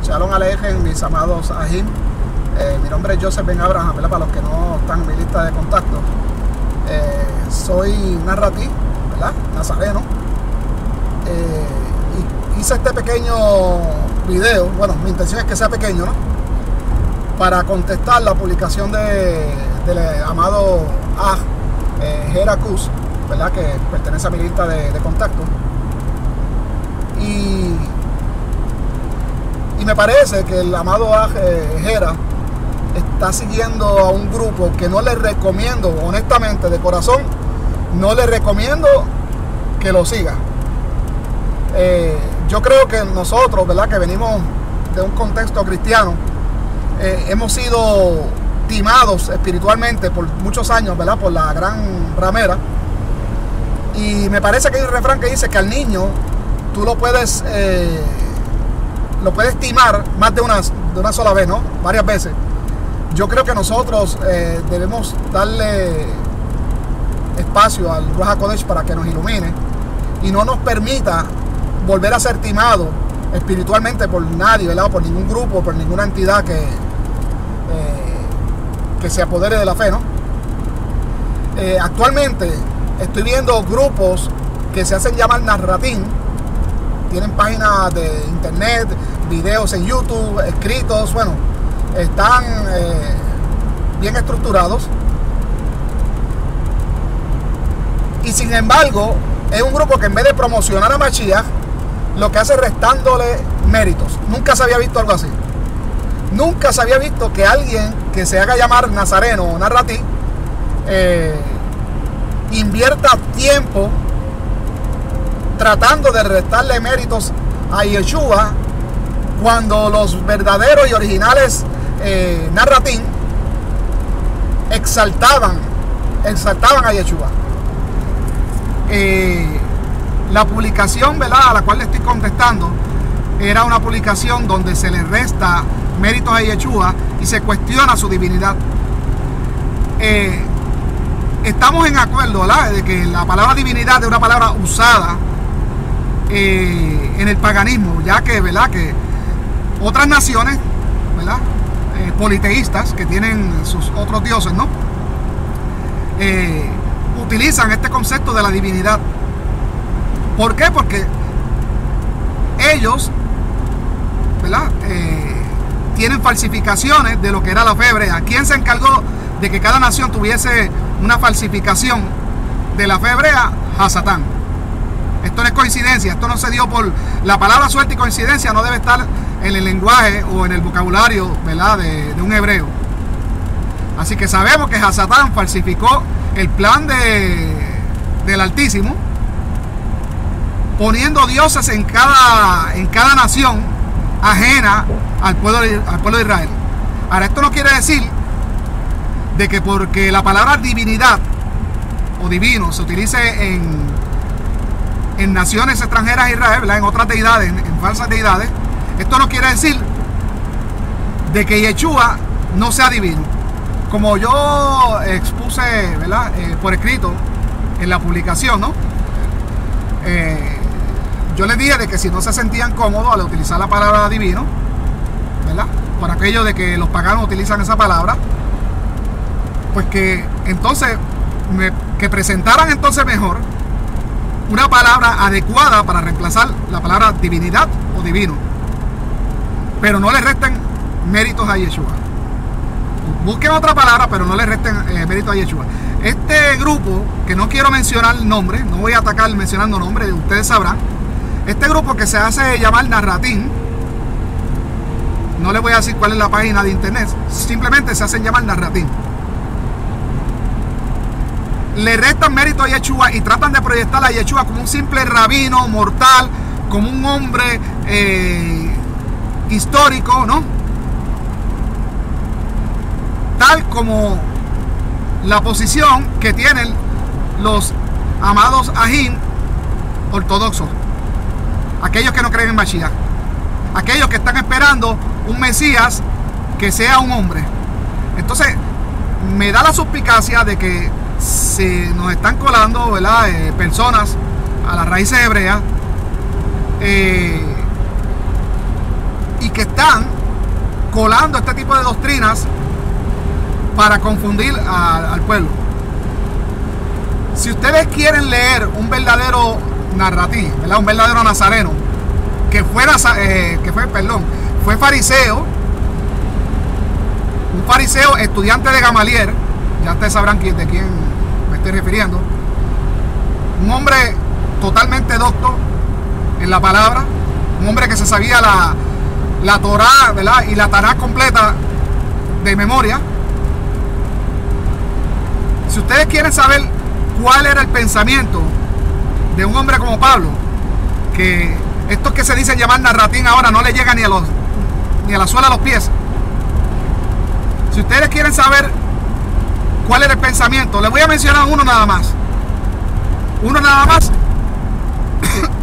Shalom Alejem, mis amados Ajim. Mi nombre es Joseph Ben Abraham, ¿verdad? Para los que no están en mi lista de contacto. Soy narratí, ¿verdad? Nazareno. Y hice este pequeño video, bueno, mi intención es que sea pequeño, ¿no? Para contestar la publicación del amado Gera Kuz, ¿verdad? Que pertenece a mi lista de contacto. Y me parece que el amado Gera está siguiendo a un grupo que no le recomiendo, honestamente, de corazón, no le recomiendo que lo siga. Yo creo que nosotros, ¿verdad? Que venimos de un contexto cristiano, hemos sido timados espiritualmente por muchos años, ¿verdad? Por la gran ramera. Y me parece que hay un refrán que dice que al niño tú lo puedes timar más de una sola vez, ¿no? Varias veces. Yo creo que nosotros debemos darle espacio al Ruach HaKodesh para que nos ilumine y no nos permita volver a ser timado espiritualmente por nadie, ¿verdad? Por ningún grupo, por ninguna entidad que se apodere de la fe, ¿no? Actualmente estoy viendo grupos que se hacen llamar narratín. Tienen páginas de internet, videos en YouTube, escritos, bueno, están bien estructurados. Y sin embargo, es un grupo que en vez de promocionar a Mashiach, lo que hace es restándole méritos. Nunca se había visto algo así. Nunca se había visto que alguien que se haga llamar nazareno o narratí invierta tiempo tratando de restarle méritos a Yeshua, cuando los verdaderos y originales narratín exaltaban a Yeshua. La publicación, ¿verdad?, a la cual le estoy contestando era una publicación donde se le resta méritos a Yeshua y se cuestiona su divinidad. Estamos en acuerdo, ¿verdad?, de que la palabra divinidad es una palabra usada en el paganismo, ya que, ¿verdad?, que otras naciones, ¿verdad?, politeístas, que tienen sus otros dioses, ¿no?, utilizan este concepto de la divinidad. ¿Por qué? Porque ellos, ¿verdad?, tienen falsificaciones de lo que era la fe hebrea. ¿Quién se encargó de que cada nación tuviese una falsificación de la fe hebrea? Hasatán. Esto no es coincidencia, esto no se dio por la palabra suerte, y coincidencia no debe estar en el lenguaje o en el vocabulario, ¿verdad?, de un hebreo. Así que sabemos que Hasatán falsificó el plan del Altísimo, poniendo dioses en cada nación ajena al pueblo de Israel. Ahora, esto no quiere decir de que porque la palabra divinidad o divino se utilice en naciones extranjeras a Israel, ¿verdad?, en otras deidades, en falsas deidades, esto no quiere decir de que Yeshua no sea divino. Como yo expuse, ¿verdad?, por escrito en la publicación, ¿no?, yo les dije de que si no se sentían cómodos al utilizar la palabra divino, ¿verdad?, por aquello de que los paganos utilizan esa palabra, pues que entonces que presentaran entonces mejor una palabra adecuada para reemplazar la palabra divinidad o divino, pero no le resten méritos a Yeshua. Busquen otra palabra, pero no le resten méritos a Yeshua. Este grupo, que no quiero mencionar el nombre, no voy a atacar mencionando nombres, ustedes sabrán. Este grupo que se hace llamar narratín, no les voy a decir cuál es la página de internet, simplemente se hacen llamar narratín. Le restan mérito a Yeshua y tratan de proyectar a Yeshua como un simple rabino mortal, como un hombre histórico, ¿no?, tal como la posición que tienen los amados Ajim ortodoxos, aquellos que no creen en Mashiach, aquellos que están esperando un Mesías que sea un hombre. Entonces me da la suspicacia de que se nos están colando, ¿verdad?, personas a las raíces hebreas y que están colando este tipo de doctrinas para confundir al pueblo. Si ustedes quieren leer un verdadero narrativo, ¿verdad? Un verdadero nazareno que fue fariseo, un fariseo estudiante de Gamaliel, ya ustedes sabrán de quién me estoy refiriendo, un hombre totalmente docto en la palabra, un hombre que se sabía la Torá, ¿verdad? Y la Tanaj completa de memoria. Si ustedes quieren saber cuál era el pensamiento de un hombre como Pablo, que estos que se dicen llamar narratín ahora no le llegan ni a la suela de los pies. Si ustedes quieren saber cuál era el pensamiento, les voy a mencionar uno nada más. Uno nada más,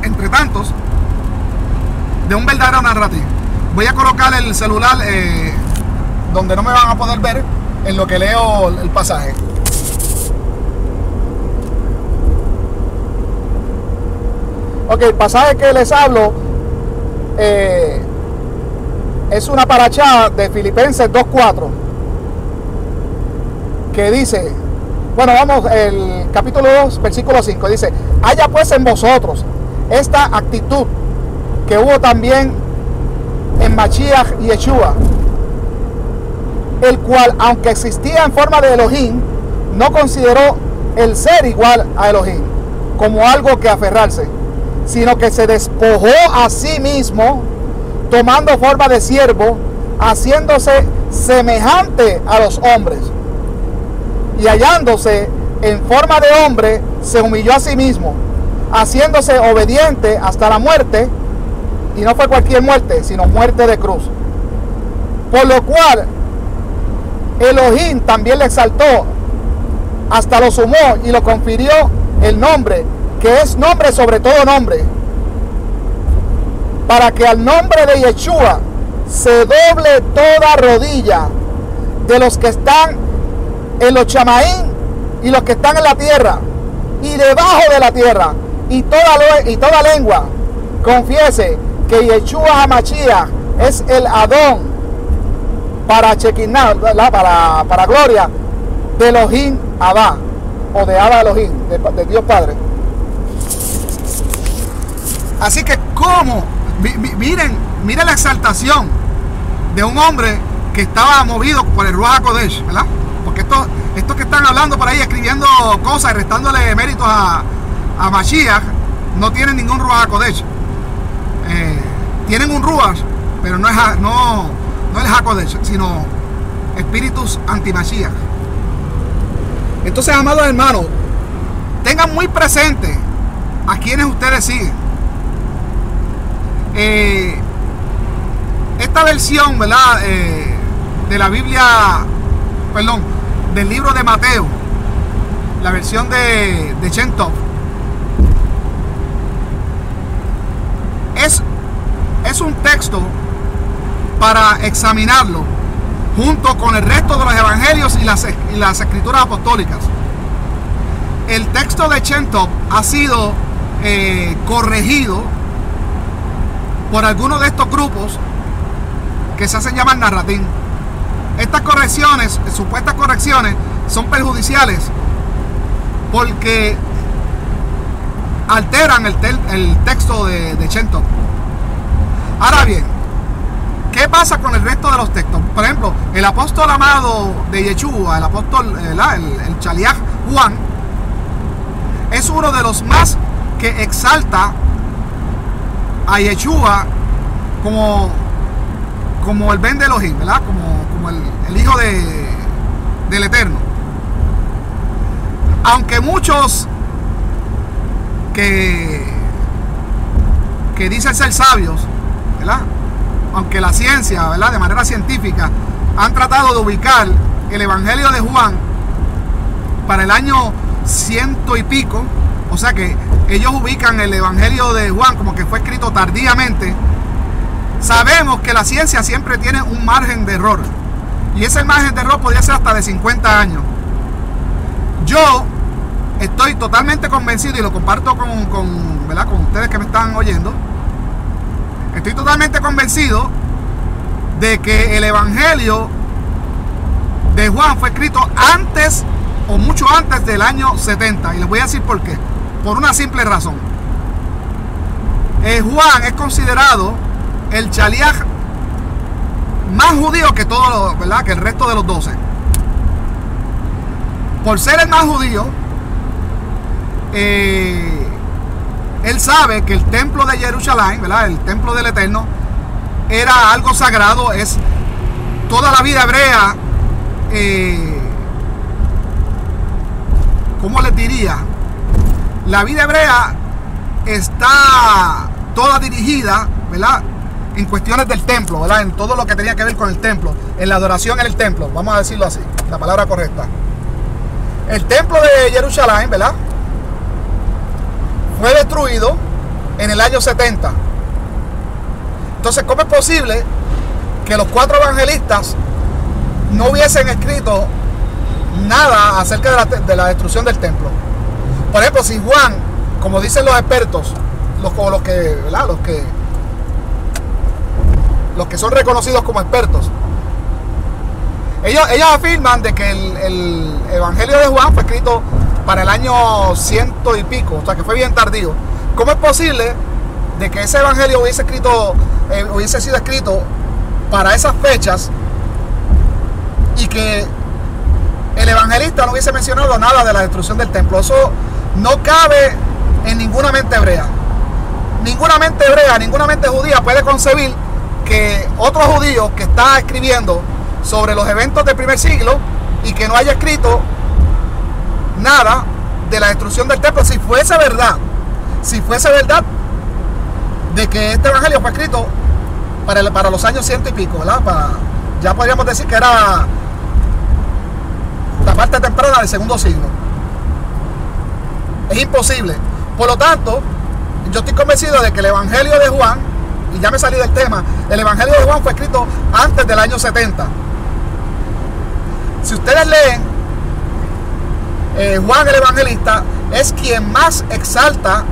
entre tantos, de un verdadero narrativo. Voy a colocar el celular donde no me van a poder ver en lo que leo el pasaje. Ok, el pasaje que les hablo es una parachá de Filipenses 2:4 que dice, bueno, vamos, el capítulo 2, versículo 5, dice: haya pues en vosotros esta actitud que hubo también en Mashiach y Yeshua, el cual, aunque existía en forma de Elohim, no consideró el ser igual a Elohim como algo que aferrarse, sino que se despojó a sí mismo, tomando forma de siervo, haciéndose semejante a los hombres, y hallándose en forma de hombre, se humilló a sí mismo, haciéndose obediente hasta la muerte, y no fue cualquier muerte, sino muerte de cruz. Por lo cual Elohim también le exaltó, hasta lo sumó y lo confirió el nombre, que es nombre sobre todo nombre, para que al nombre de Yeshua se doble toda rodilla de los que están en los chamaín y los que están en la tierra y debajo de la tierra, y toda lengua confiese que Yeshua HaMashiach es el Adón, para Shekinah, para gloria de Elohim Abba, o de Abba Elohim, de Dios Padre. Así que como miren la exaltación de un hombre que estaba movido por el Ruach HaKodesh, ¿verdad? Porque estos que están hablando por ahí, escribiendo cosas y restándole méritos a Mashiach, no tienen ningún Ruach HaKodesh. Tienen un Ruach, pero no el HaKodesh, sino espíritus anti-Mashiach. Entonces, amados hermanos, tengan muy presente a quienes ustedes siguen. Esta versión, ¿verdad? De la Biblia, perdón, del libro de Mateo, la versión de Shem Tov, es un texto para examinarlo junto con el resto de los evangelios y las escrituras apostólicas. El texto de Shem Tov ha sido corregido por algunos de estos grupos que se hacen llamar narratín. Estas correcciones, supuestas correcciones, son perjudiciales porque alteran el texto de Shem Tov. Ahora bien, ¿qué pasa con el resto de los textos? Por ejemplo, el apóstol amado de Yeshua, el apóstol, el Shaliach Juan, es uno de los más que exalta a Yeshua como el Ben de Elohim, ¿verdad? Como el hijo del Eterno. Aunque muchos que dicen ser sabios, ¿verdad? Aunque la ciencia, ¿verdad?, de manera científica, han tratado de ubicar el Evangelio de Juan para el año 100 y pico, o sea que ellos ubican el Evangelio de Juan como que fue escrito tardíamente. Sabemos que la ciencia siempre tiene un margen de error, y ese margen de error podría ser hasta de 50 años. Yo estoy totalmente convencido, y lo comparto ¿verdad?, con ustedes que me están oyendo. Estoy totalmente convencido de que el Evangelio de Juan fue escrito antes o mucho antes del año 70. Y les voy a decir por qué. Por una simple razón. Juan es considerado el Shaliach más judío que todos, ¿verdad? Que el resto de los 12. Por ser el más judío, él sabe que el templo de Jerusalén, ¿verdad? El templo del Eterno, era algo sagrado. Es toda la vida hebrea, ¿cómo les diría? La vida hebrea está toda dirigida, ¿verdad? En cuestiones del templo, ¿verdad? En todo lo que tenía que ver con el templo, en la adoración en el templo, vamos a decirlo así, la palabra correcta. El templo de Jerusalén, ¿verdad? Fue destruido en el año 70. Entonces, ¿cómo es posible que los 4 evangelistas no hubiesen escrito nada acerca de la destrucción del templo? Por ejemplo, si Juan, como dicen los expertos, los que son reconocidos como expertos, ellos afirman de que el Evangelio de Juan fue escrito para el año 100 y pico, o sea que fue bien tardío. ¿Cómo es posible de que ese Evangelio hubiese sido escrito para esas fechas y que el evangelista no hubiese mencionado nada de la destrucción del templo? Eso no cabe en ninguna mente hebrea. Ninguna mente hebrea, ninguna mente judía puede concebir que otro judío que está escribiendo sobre los eventos del primer siglo y que no haya escrito nada de la destrucción del templo. Si fuese verdad de que este evangelio fue escrito para los años 100 y pico, ¿verdad? Ya podríamos decir que era la parte temprana del segundo siglo. Es imposible. Por lo tanto, yo estoy convencido de que el Evangelio de Juan, y ya me salí del tema, el Evangelio de Juan fue escrito antes del año 70. Si ustedes leen, Juan el Evangelista es quien más exalta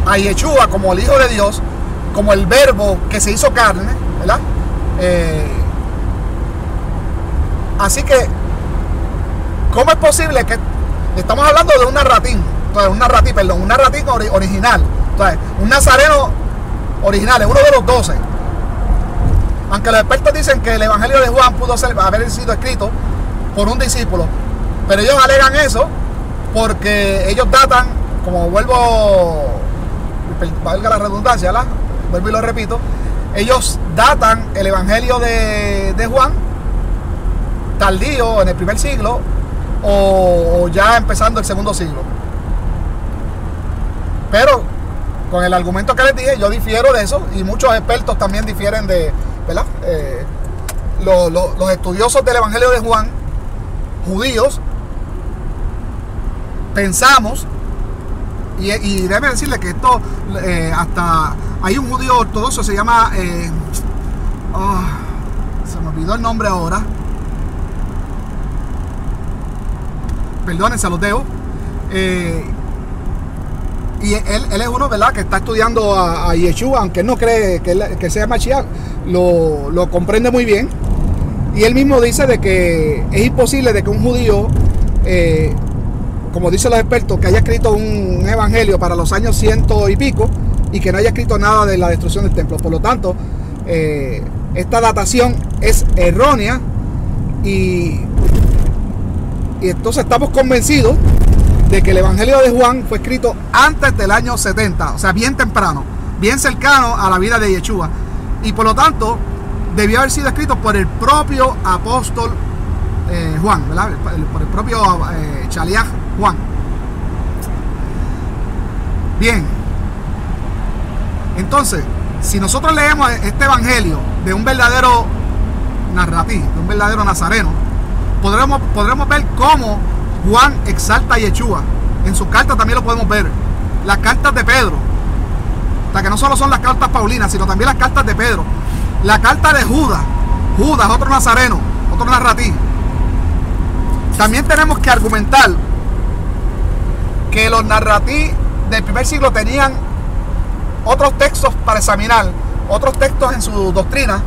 a Yeshua como el Hijo de Dios, como el Verbo que se hizo carne, ¿verdad? Así que, ¿cómo es posible que estamos hablando de un narratín? Entonces, un narratín original. Entonces, un nazareno original, es uno de los 12. Aunque los expertos dicen que el Evangelio de Juan pudo haber sido escrito por un discípulo, pero ellos alegan eso porque ellos datan, como valga la redundancia, ¿verdad? Vuelvo y lo repito, ellos datan el Evangelio de Juan tardío, en el primer siglo o ya empezando el segundo siglo. Pero con el argumento que les dije, yo difiero de eso, y muchos expertos también difieren de, ¿verdad? Los estudiosos del Evangelio de Juan, judíos, pensamos, y déjeme decirle que esto, hasta hay un judío ortodoxo, se llama, se me olvidó el nombre ahora, perdonen, se los debo, y él es uno, ¿verdad?, que está estudiando a Yeshua, aunque él no cree que sea Mashiach, lo comprende muy bien, y él mismo dice de que es imposible de que un judío, como dicen los expertos, que haya escrito un evangelio para los años 100 y pico y que no haya escrito nada de la destrucción del templo. Por lo tanto, esta datación es errónea, y entonces estamos convencidos de que el Evangelio de Juan fue escrito antes del año 70, o sea, bien temprano, bien cercano a la vida de Yeshua, y por lo tanto debió haber sido escrito por el propio apóstol Juan, ¿verdad? Por el propio Shaliach Juan. Bien, entonces, si nosotros leemos este evangelio de un verdadero narratí, de un verdadero nazareno, podremos ver cómo Juan exalta a Yeshua. En sus cartas también lo podemos ver. Las cartas de Pedro, o sea, que no solo son las cartas paulinas, sino también las cartas de Pedro. La carta de Judas, otro nazareno, otro narratí. También tenemos que argumentar que los narratí del primer siglo tenían otros textos para examinar, otros textos en su doctrina,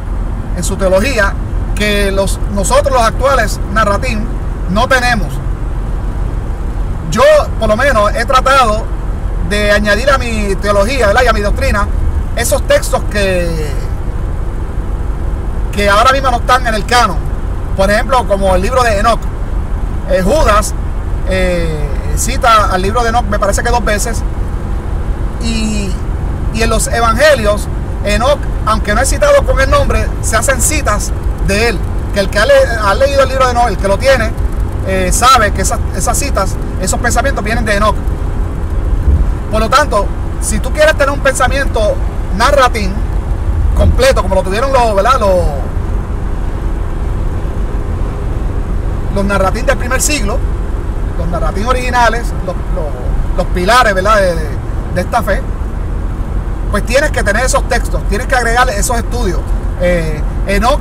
en su teología, que nosotros los actuales narratín no tenemos. Yo por lo menos he tratado de añadir a mi teología, ¿verdad?, y a mi doctrina esos textos que ahora mismo no están en el canon. Por ejemplo, como el libro de Enoc. Judas cita al libro de Enoc, me parece que 2 veces, y en los evangelios Enoc, aunque no es citado con el nombre, se hacen citas de él, que el que ha leído el libro de Enoc, el que lo tiene, sabe que esas citas, esos pensamientos vienen de Enoc. Por lo tanto, si tú quieres tener un pensamiento narratín completo, como lo tuvieron los narratín del primer siglo, los narratín originales, los pilares, ¿verdad?, de esta fe, pues tienes que tener esos textos, tienes que agregarle esos estudios. Enoc,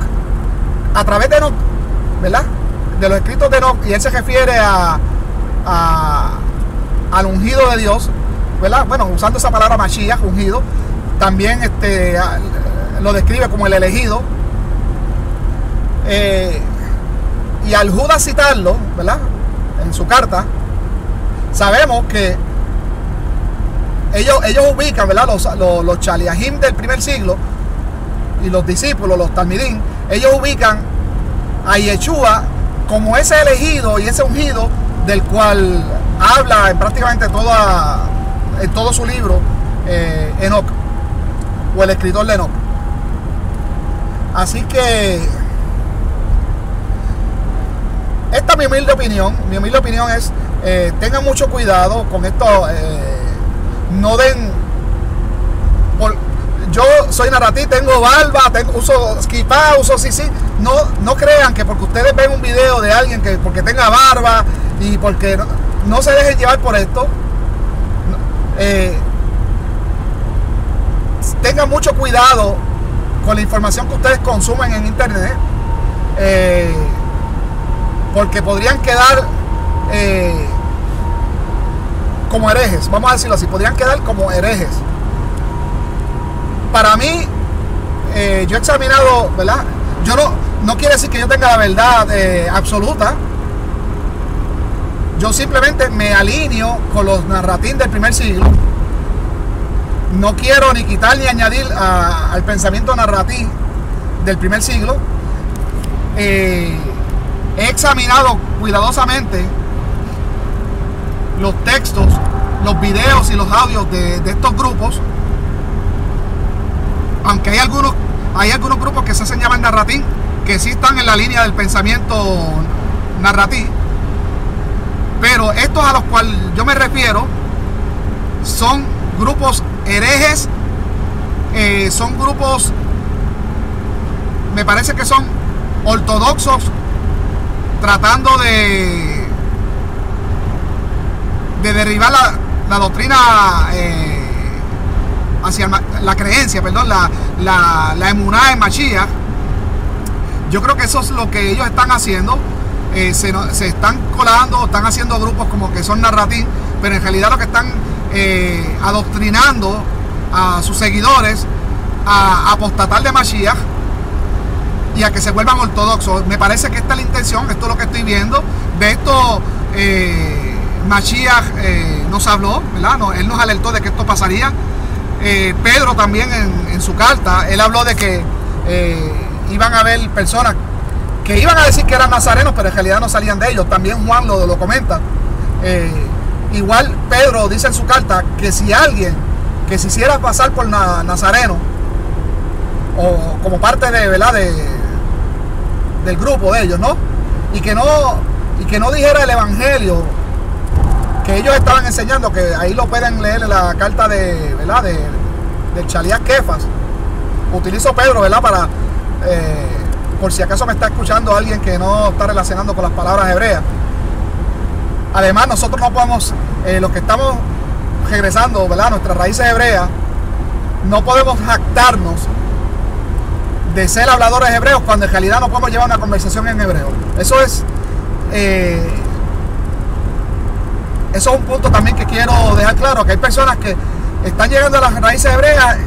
a través de Enoc, ¿verdad?, de los escritos de Enoc, y él se refiere al ungido de Dios, ¿verdad? Bueno, usando esa palabra Mashiach, ungido. También lo describe como el elegido. Y al Judas citarlo, ¿verdad?, en su carta, sabemos que ellos ubican, ¿verdad?, los Chaliahim del primer siglo y los discípulos, los Talmidim, ellos ubican a Yeshua como ese elegido y ese ungido del cual habla en prácticamente en todo su libro Enoc, o el escritor de Enoc. Así que esta es mi humilde opinión. Mi humilde opinión es, tengan mucho cuidado con esto. No den... yo soy narratín, tengo barba, uso kipá, uso sisí. No crean que porque ustedes ven un video de alguien que porque tenga barba y porque no se dejen llevar por esto. Tengan mucho cuidado con la información que ustedes consumen en internet, porque podrían quedar como herejes, vamos a decirlo así, podrían quedar como herejes. Para mí, yo he examinado, ¿verdad? Yo no quiere decir que yo tenga la verdad absoluta. Yo simplemente me alineo con los narratín del primer siglo. No quiero ni quitar ni añadir al pensamiento narratín del primer siglo. He examinado cuidadosamente los textos, los videos y los audios de estos grupos, aunque hay algunos grupos que se hacen llamar narratín, que sí están en la línea del pensamiento narratín, pero estos a los cuales yo me refiero son grupos herejes, son grupos, me parece que son ortodoxos, tratando de derribar la doctrina hacia la creencia, perdón, la emuná en Mashiach. Yo creo que eso es lo que ellos están haciendo. Se están colando, están haciendo grupos como que son narratín, pero en realidad lo que están adoctrinando a sus seguidores a apostatar de Mashiach y a que se vuelvan ortodoxos. Me parece que esta es la intención, esto es lo que estoy viendo. De esto Mashiach nos habló, ¿verdad? Él nos alertó de que esto pasaría. Pedro también en su carta, él habló de que iban a haber personas que iban a decir que eran nazarenos, pero en realidad no salían de ellos. También Juan lo comenta. Igual Pedro dice en su carta que si alguien que se hiciera pasar por nazareno o como parte de, ¿verdad?, del grupo de ellos, ¿no? Y que no dijera el evangelio que ellos estaban enseñando, que ahí lo pueden leer en la carta de, ¿verdad?, del Shaliach Kefas. Utilizo Pedro, ¿verdad?, para por si acaso me está escuchando alguien que no está relacionando con las palabras hebreas. Además, nosotros no podemos, los que estamos regresando, ¿verdad?, a nuestras raíces hebreas, no podemos jactarnos de ser habladores hebreos cuando en realidad no podemos llevar una conversación en hebreo. Eso es un punto también que quiero dejar claro, que hay personas que están llegando a las raíces hebreas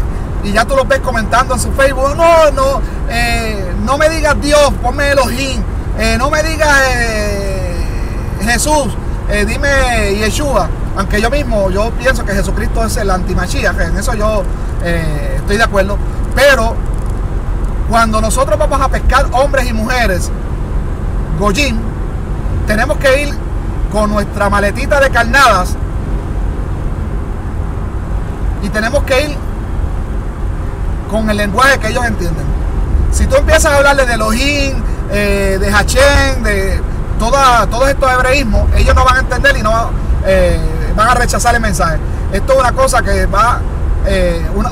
y ya tú los ves comentando en su Facebook, no me digas Dios, ponme Elohim, no me digas Jesús, dime Yeshua, aunque yo pienso que Jesucristo es el anti-Mashiach, en eso yo estoy de acuerdo, pero cuando nosotros vamos a pescar hombres y mujeres Goyim, tenemos que ir con nuestra maletita de carnadas y tenemos que ir con el lenguaje que ellos entienden. Si tú empiezas a hablarle de Elohim, de Hashem, de todos estos hebreísmos, ellos no van a entender y no van a rechazar el mensaje. Esto es una cosa que va,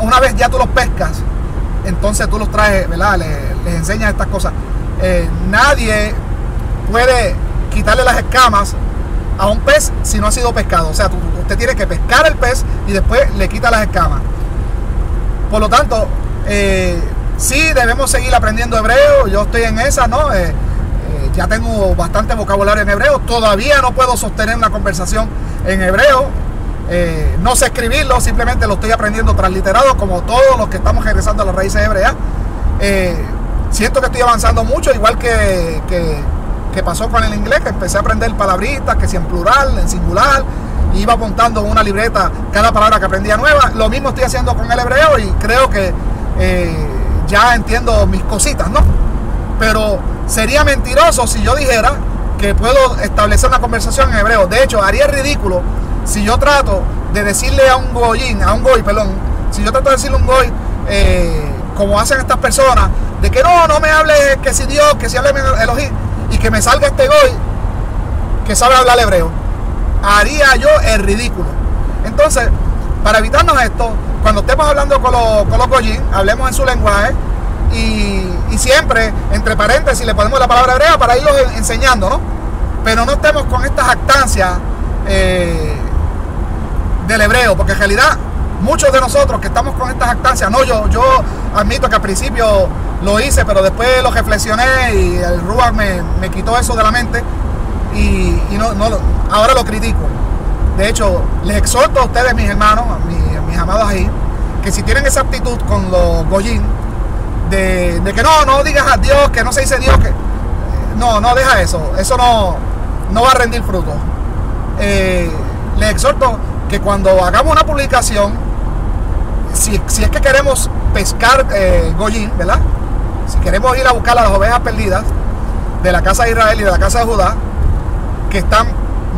una vez ya tú los pescas, entonces tú los traes, ¿verdad? Les enseñas estas cosas. Nadie puede quitarle las escamas a un pez si no ha sido pescado. O sea, usted tiene que pescar el pez y después le quita las escamas. Por lo tanto, sí debemos seguir aprendiendo hebreo. Yo estoy en esa, ¿no? Ya tengo bastante vocabulario en hebreo. Todavía no puedo sostener una conversación en hebreo. No sé escribirlo, simplemente lo estoy aprendiendo transliterado, como todos los que estamos regresando a las raíces hebreas. Siento que estoy avanzando mucho, igual que pasó con el inglés, que empecé a aprender palabritas, que si en plural, en singular, y iba apuntando en una libreta cada palabra que aprendía nueva. Lo mismo estoy haciendo con el hebreo y creo que ya entiendo mis cositas, ¿no? Pero sería mentiroso si yo dijera que puedo establecer una conversación en hebreo. De hecho, haría ridículo si yo trato de decirle a un goy, si yo trato de decirle a un goy, como hacen estas personas, de que no me hable que si Dios, que si hable Elohim, y que me salga este goy que sabe hablar hebreo. Haría yo el ridículo. Entonces, para evitarnos esto, cuando estemos hablando con los goyim, hablemos en su lenguaje y siempre, entre paréntesis, le ponemos la palabra hebrea para irlos enseñando, ¿no? Pero no estemos con estas jactancias del hebreo, porque en realidad muchos de nosotros que estamos con estas jactancias, yo admito que al principio lo hice, pero después lo reflexioné y el Ruach me quitó eso de la mente y ahora lo critico. De hecho, les exhorto a ustedes, mis hermanos, mis amados ahí, que si tienen esa actitud con los goyim, de que no digas a Dios, que no se dice Dios, que no deja eso no va a rendir fruto. Les exhorto que cuando hagamos una publicación, si es que queremos pescar goyim, ¿verdad? Si queremos ir a buscar a las ovejas perdidas de la casa de Israel y de la casa de Judá, que están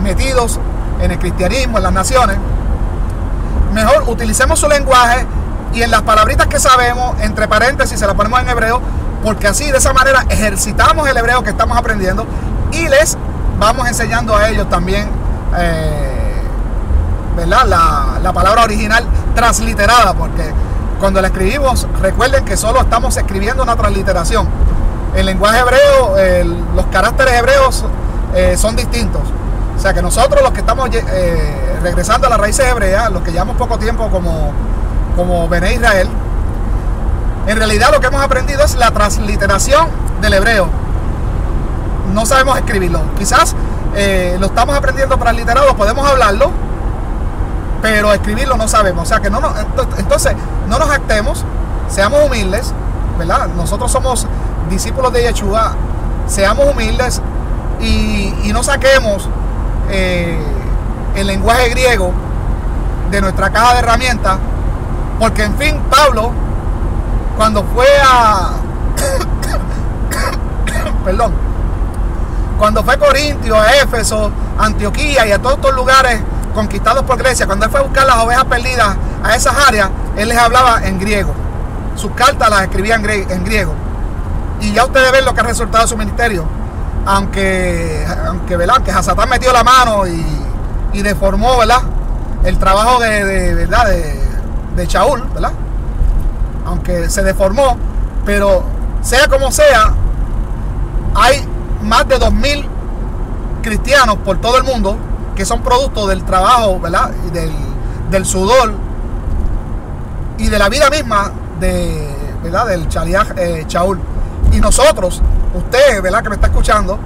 metidos en el cristianismo, en las naciones, mejor utilicemos su lenguaje y en las palabritas que sabemos, entre paréntesis, se las ponemos en hebreo, porque así, de esa manera, ejercitamos el hebreo que estamos aprendiendo y les vamos enseñando a ellos también, ¿verdad? La palabra original transliterada, porque cuando la escribimos, recuerden que solo estamos escribiendo una transliteración. El lenguaje hebreo, los caracteres hebreos son distintos. O sea que nosotros, los que estamos regresando a las raíces hebreas, los que llevamos poco tiempo como Bené Israel, en realidad lo que hemos aprendido es la transliteración del hebreo. No sabemos escribirlo. Quizás lo estamos aprendiendo transliterado, podemos hablarlo, pero escribirlo no sabemos. O sea que entonces no nos jactemos, seamos humildes, ¿verdad? Nosotros somos discípulos de Yeshua, seamos humildes y no saquemos el lenguaje griego de nuestra caja de herramientas, porque en fin, Pablo, cuando fue a cuando fue a Corintio, a Éfeso, a Antioquía y a todos estos lugares conquistados por Grecia, cuando él fue a buscar las ovejas perdidas a esas áreas, él les hablaba en griego. Sus cartas las escribía en griego. Y ya ustedes ven lo que ha resultado de su ministerio. Aunque ¿verdad? Que Hasatán metió la mano y deformó, ¿verdad? El trabajo de Shaul, ¿verdad? Aunque se deformó, pero sea como sea, hay más de 2000 cristianos por todo el mundo que son producto del trabajo, ¿verdad? Del sudor y de la vida misma ¿verdad? Del Shaliach Shaul. Y nosotros, usted, ¿verdad? Que me está escuchando,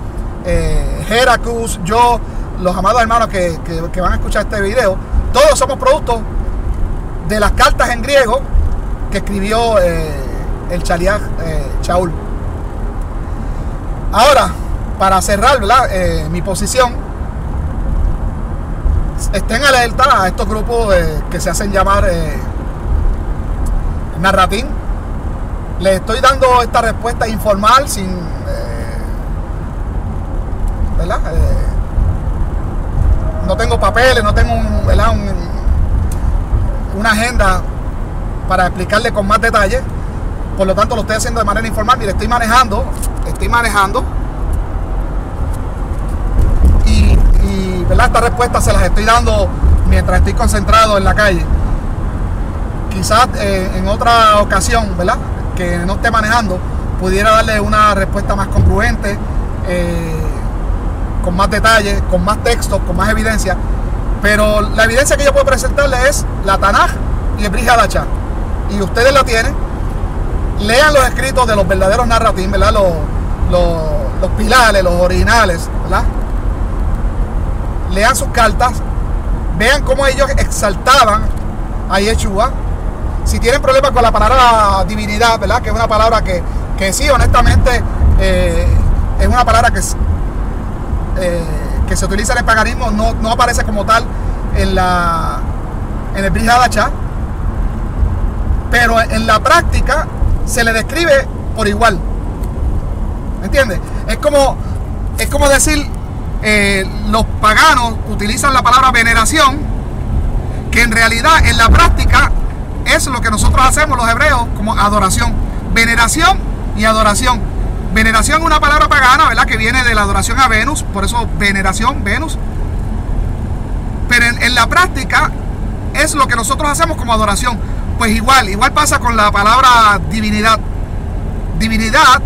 Heracus, yo, los amados hermanos que van a escuchar este video, todos somos productos de las cartas en griego que escribió el Shaliach Shaul. Ahora, para cerrar, ¿verdad? Mi posición, estén alerta a estos grupos que se hacen llamar Narratín. Les estoy dando esta respuesta informal, sin ¿verdad? No tengo papeles, no tengo una agenda para explicarle con más detalle. Por lo tanto, lo estoy haciendo de manera informal. Mire, estoy manejando y ¿verdad? Esta respuesta se las estoy dando mientras estoy concentrado en la calle. Quizás en otra ocasión, ¿verdad?, que no esté manejando, pudiera darle una respuesta más congruente, con más detalles, con más textos, con más evidencia. Pero la evidencia que yo puedo presentarle es la Tanaj y el Brit Hadashah, y ustedes la tienen. Lean los escritos de los verdaderos narratín, ¿verdad? Los pilares, los originales, ¿verdad? Lean sus cartas, vean cómo ellos exaltaban a Yeshua. Si tienen problemas con la palabra divinidad, ¿verdad?, que es una palabra que sí, honestamente, es una palabra que se utiliza en el paganismo, no aparece como tal en el Brit Hadashah, pero en la práctica se le describe por igual. ¿Me entiendes? Es como decir, los paganos utilizan la palabra veneración, que en realidad en la práctica es lo que nosotros hacemos los hebreos como adoración. Veneración y adoración. Veneración es una palabra pagana, ¿verdad?, que viene de la adoración a Venus, por eso veneración, Venus. Pero en la práctica es lo que nosotros hacemos como adoración. Pues igual pasa con la palabra divinidad. Divinidad,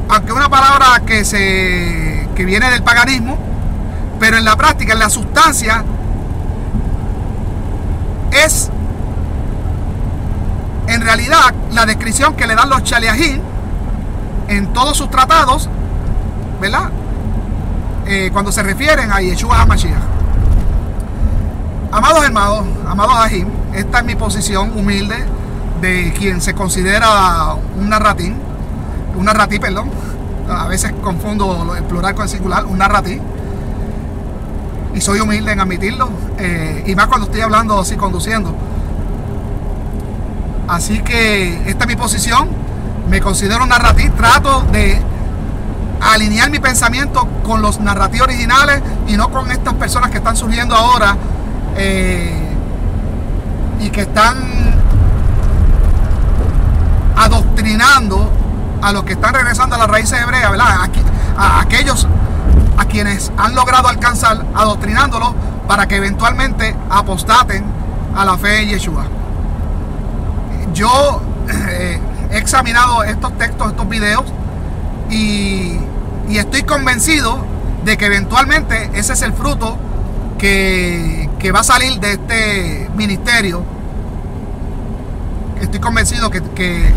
aunque es una palabra que viene del paganismo, pero en la práctica, en la sustancia, es en realidad la descripción que le dan los Shaliachim en todos sus tratados, ¿verdad?, cuando se refieren a Yeshua HaMashiach. Amados hermanos, amados Ajim, esta es mi posición humilde de quien se considera un narratí, perdón. A veces confundo el plural con el singular, un narratí. Y soy humilde en admitirlo, y más cuando estoy hablando así, conduciendo. Así que esta es mi posición. Me considero un narratí. Trato de alinear mi pensamiento con los narrativos originales y no con estas personas que están surgiendo ahora, y que están adoctrinando a los que están regresando a las raíces hebreas, ¿verdad? A aquellos a quienes han logrado alcanzar, adoctrinándolos para que eventualmente apostaten a la fe en Yeshua. Yo he examinado estos textos, estos videos, y estoy convencido de que eventualmente ese es el fruto que va a salir de este ministerio. Estoy convencido que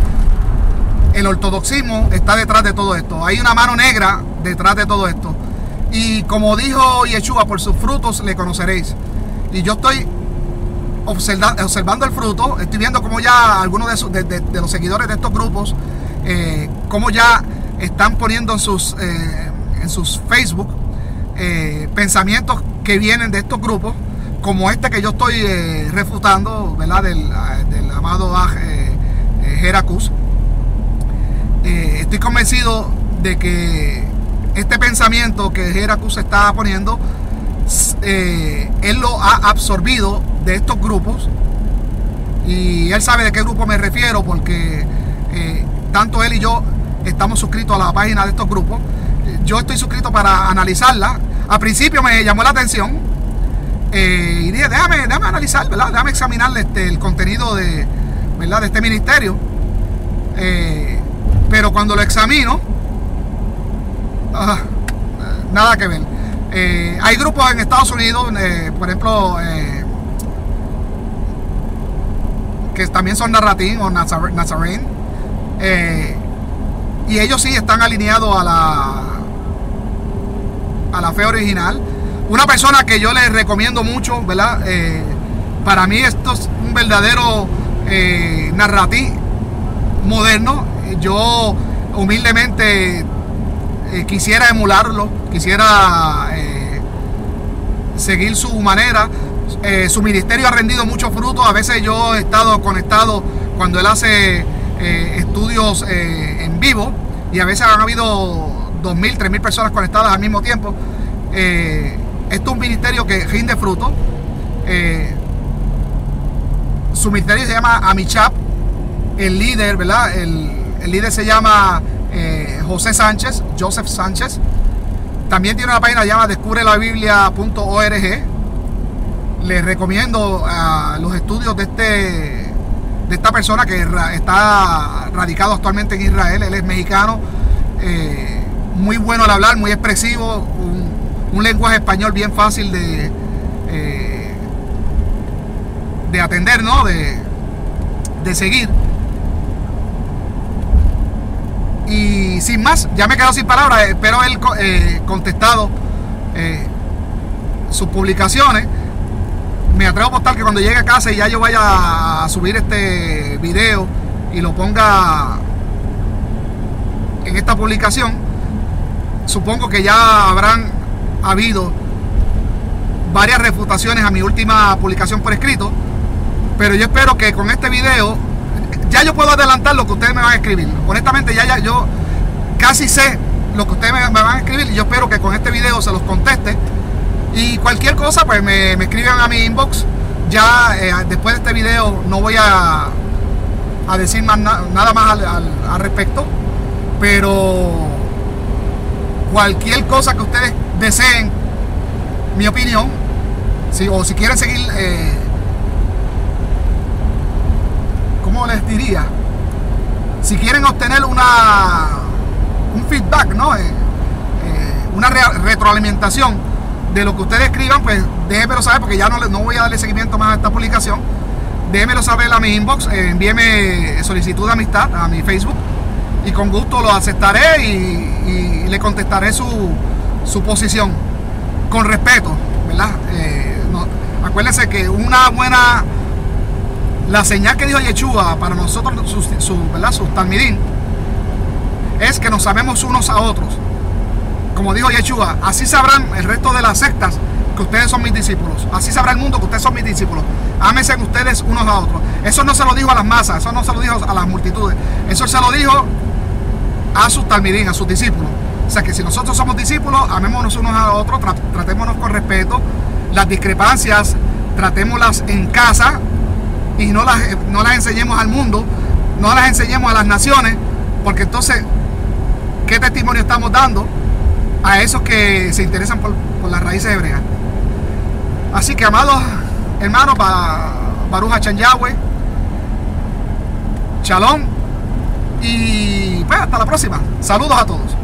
el ortodoxismo está detrás de todo esto. Hay una mano negra detrás de todo esto. Y como dijo Yeshua, por sus frutos le conoceréis. Y yo estoy observando el fruto. Estoy viendo cómo ya algunos de los seguidores de estos grupos, cómo ya están poniendo en sus Facebook pensamientos que vienen de estos grupos, como este que yo estoy refutando, ¿verdad?, del amado Heracus. Estoy convencido de que este pensamiento que Heracus está poniendo, él lo ha absorbido de estos grupos, y él sabe de qué grupo me refiero, porque tanto él y yo estamos suscritos a la página de estos grupos. Yo estoy suscrito para analizarla. Al principio me llamó la atención, y dije, déjame analizar, ¿verdad?, déjame examinar el contenido de este ministerio. Pero cuando lo examino, nada que ver. Hay grupos en Estados Unidos, por ejemplo, que también son Narratín o Nazarene, y ellos sí están alineados a la fe original. Una persona que yo les recomiendo mucho, ¿verdad? Para mí esto es un verdadero narratí moderno. Yo humildemente quisiera emularlo, quisiera seguir su manera. Su ministerio ha rendido muchos frutos. A veces yo he estado conectado cuando él hace estudios en vivo, y a veces han habido 2.000, 3.000 personas conectadas al mismo tiempo. Esto es un ministerio que rinde fruto. Su ministerio se llama Amichap. El líder, ¿verdad? El líder se llama Joseph Sánchez. También tiene una página llamada descubrelabiblia.org. Les recomiendo los estudios de esta persona que está radicado actualmente en Israel. Él es mexicano, muy bueno al hablar, muy expresivo, un lenguaje español bien fácil de atender, ¿no? De seguir. Y sin más, ya me quedo sin palabras. Espero él contestado sus publicaciones. Me atrevo a apostar que cuando llegue a casa y ya yo vaya a subir este video y lo ponga en esta publicación, supongo que ya habrán habido varias refutaciones a mi última publicación por escrito. Pero yo espero que con este video ya yo puedo adelantar lo que ustedes me van a escribir. Honestamente ya yo casi sé lo que ustedes me van a escribir, y yo espero que con este video se los conteste. Y cualquier cosa, pues me escriban a mi inbox. Ya después de este video no voy a decir nada más al respecto. Pero cualquier cosa que ustedes deseen, mi opinión, o si quieren seguir, ¿cómo les diría? Si quieren obtener un feedback, ¿no? Una retroalimentación de lo que ustedes escriban, pues déjenmelo saber, porque ya no voy a darle seguimiento más a esta publicación. Déjenmelo saber a mi inbox, envíeme solicitud de amistad a mi Facebook, y con gusto lo aceptaré y le contestaré su posición con respeto, ¿verdad? Acuérdense que la señal que dijo Yeshua para nosotros, ¿verdad? Sus talmidín, es que nos amemos unos a otros. Como dijo Yeshua, así sabrán el resto de las sectas que ustedes son mis discípulos. Así sabrá el mundo que ustedes son mis discípulos. Ámense ustedes unos a otros. Eso no se lo dijo a las masas, eso no se lo dijo a las multitudes. Eso se lo dijo a sus talmidín, a sus discípulos. O sea que si nosotros somos discípulos, amémonos unos a otros, tratémonos con respeto. Las discrepancias, tratémoslas en casa, y no las enseñemos al mundo, no las enseñemos a las naciones, porque entonces, ¿qué testimonio estamos dando a esos que se interesan por las raíces hebreas? Así que, amados hermanos, Baruch Hachan Yahweh, Shalom, y pues hasta la próxima. Saludos a todos.